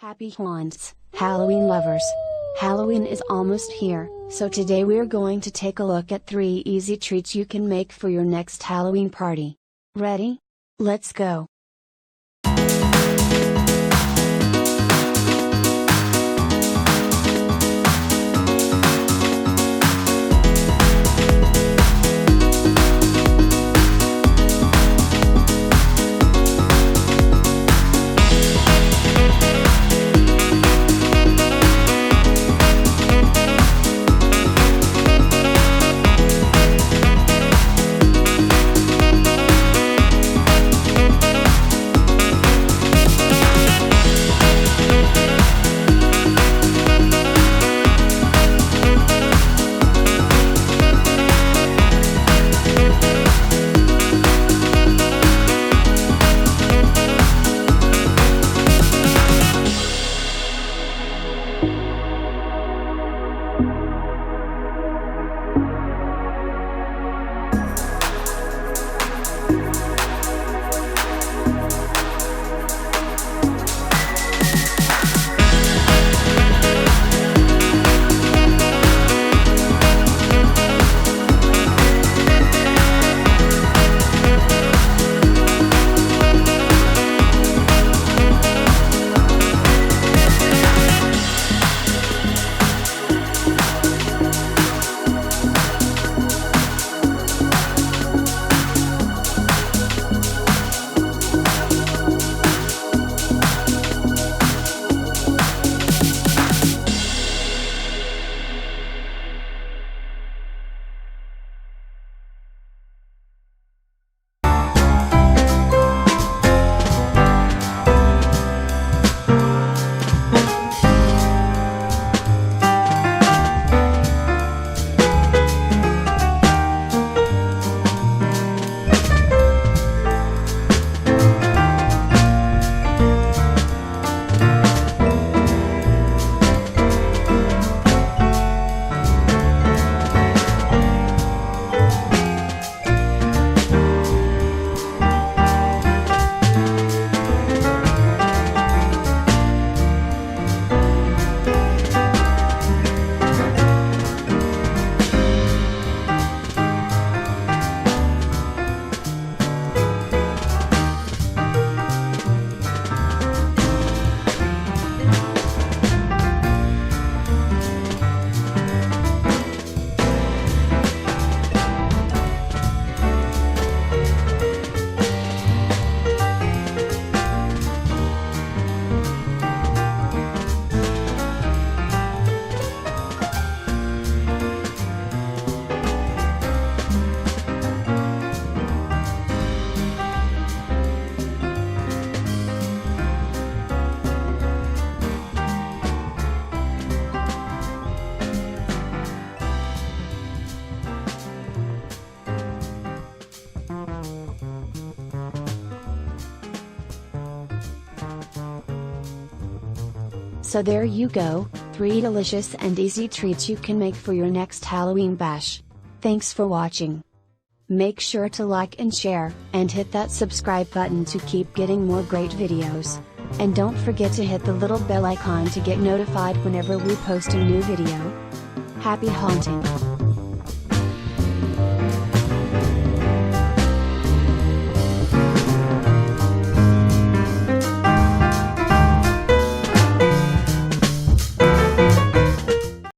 Happy haunts, Halloween lovers! Halloween is almost here, so today we're going to take a look at 3 easy treats you can make for your next Halloween party. Ready? Let's go! So there you go, 3 delicious and easy treats you can make for your next Halloween bash. Thanks for watching. Make sure to like and share, and hit that subscribe button to keep getting more great videos. And don't forget to hit the little bell icon to get notified whenever we post a new video. Happy haunting!